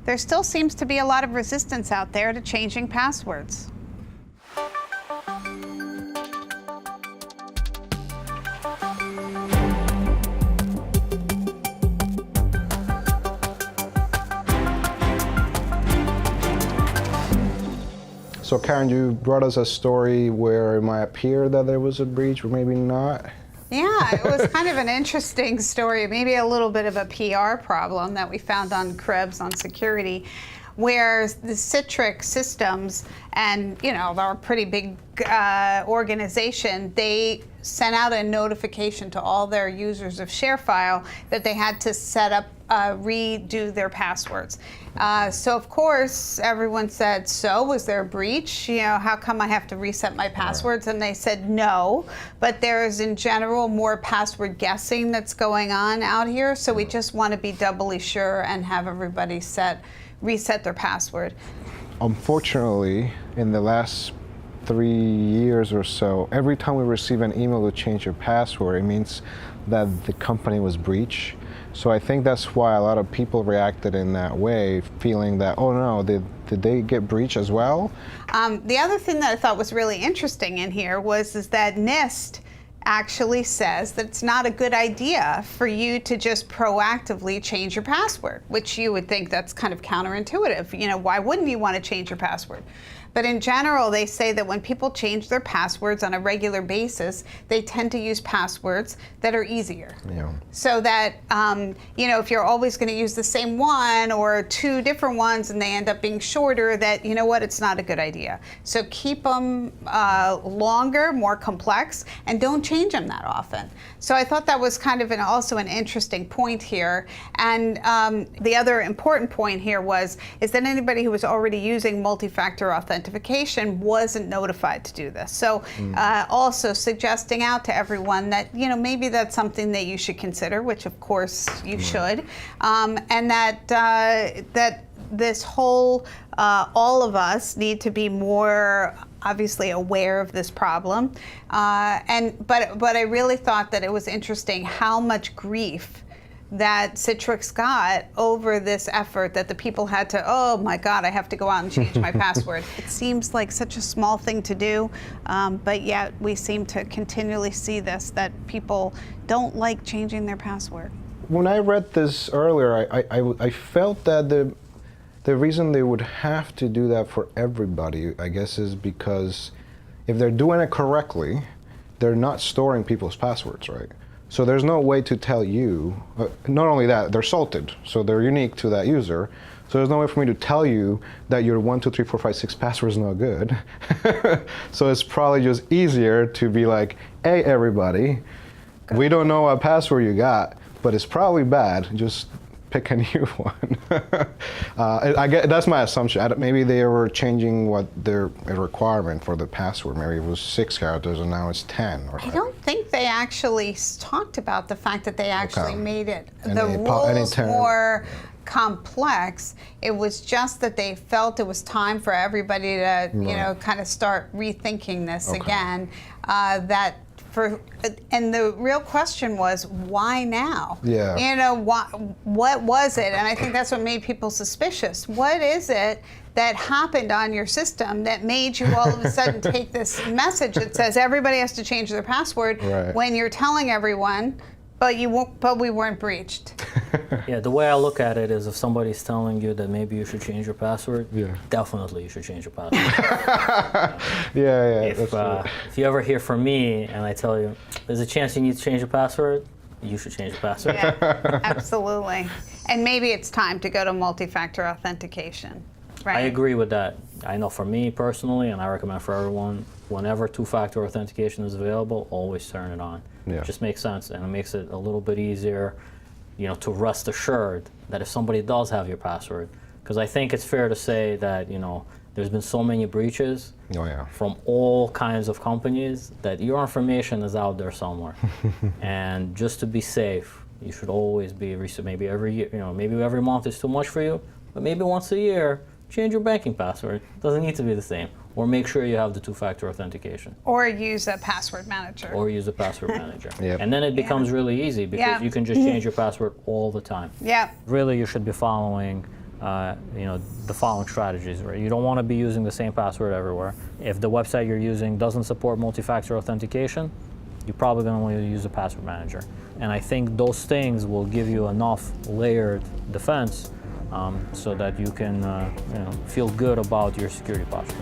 there still seems to be a lot of resistance out there to changing passwords. So Karen, you brought us a story where it might appear that there was a breach, or maybe not. Yeah, it was kind of an interesting story, maybe a little bit of a PR problem that we found on Krebs on security, where the Citrix systems, and they're a pretty big organization, they sent out a notification to all their users of ShareFile that they had to set up, redo their passwords. So of course, everyone said, so was there a breach? How come I have to reset my passwords? And they said no, but there is in general more password guessing that's going on out here. So we just want to be doubly sure and have everybody reset their password. Unfortunately, in the last 3 years or so, every time we receive an email to change your password, it means that the company was breached. So I think that's why a lot of people reacted in that way, feeling that, oh no, did they get breached as well? The other thing that I thought was really interesting in here is that NIST actually says that it's not a good idea for you to just proactively change your password, which you would think that's kind of counterintuitive. Why wouldn't you want to change your password? But in general, they say that when people change their passwords on a regular basis, they tend to use passwords that are easier. Yeah. So that, if you're always going to use the same one or two different ones and they end up being shorter, that, it's not a good idea. So keep them longer, more complex, and don't change them that often. So I thought that was kind of also an interesting point here. And the other important point here is that anybody who was already using multi-factor authentication wasn't notified to do this. So also suggesting out to everyone that, maybe that's something that you should consider, which of course you should, and that this whole, all of us need to be more obviously aware of this problem. But I really thought that it was interesting how much grief that Citrix got over this effort that the people had to, oh my God, I have to go out and change my password. It seems like such a small thing to do, but yet we seem to continually see this, that people don't like changing their password. When I read this earlier, I felt that the reason they would have to do that for everybody, I guess, is because if they're doing it correctly, they're not storing people's passwords, right? So there's no way to tell you, not only that, they're salted, so they're unique to that user. So there's no way for me to tell you that your 1, 2, 3, 4, 5, 6 password is no good. So it's probably just easier to be like, hey everybody, we don't know what password you got, but it's probably bad, just pick a new one. I get, that's my assumption. Maybe they were changing what their requirement for the password. Maybe it was 6 characters and now it's 10. Or I don't think they actually talked about the fact that they actually made it the rules more complex. It was just that they felt it was time for everybody to, kind of start rethinking this again. And the real question was, why now? Yeah. What was it? And I think that's what made people suspicious. What is it that happened on your system that made you all of a sudden take this message that says everybody has to change their password when you're telling everyone, but we weren't breached? Yeah, the way I look at it is if somebody's telling you that maybe you should change your password, definitely you should change your password. If you ever hear from me and I tell you, there's a chance you need to change your password, you should change your password. Yeah, absolutely. And maybe it's time to go to multi-factor authentication, right? I agree with that. I know for me personally, and I recommend for everyone, whenever two-factor authentication is available, always turn it on. It just makes sense, and it makes it a little bit easier, to rest assured that if somebody does have your password, because I think it's fair to say that, there's been so many breaches from all kinds of companies that your information is out there somewhere. And just to be safe, you should always be, maybe every year, maybe every month is too much for you, but maybe once a year, change your banking password. It doesn't need to be the same. Or make sure you have the two-factor authentication. Or use a password manager. And then it becomes really easy because you can just change your password all the time. Yeah. Really, you should be following the following strategies. Right? You don't want to be using the same password everywhere. If the website you're using doesn't support multi-factor authentication, you're probably going to want to use a password manager. And I think those things will give you enough layered defense so that you can feel good about your security posture.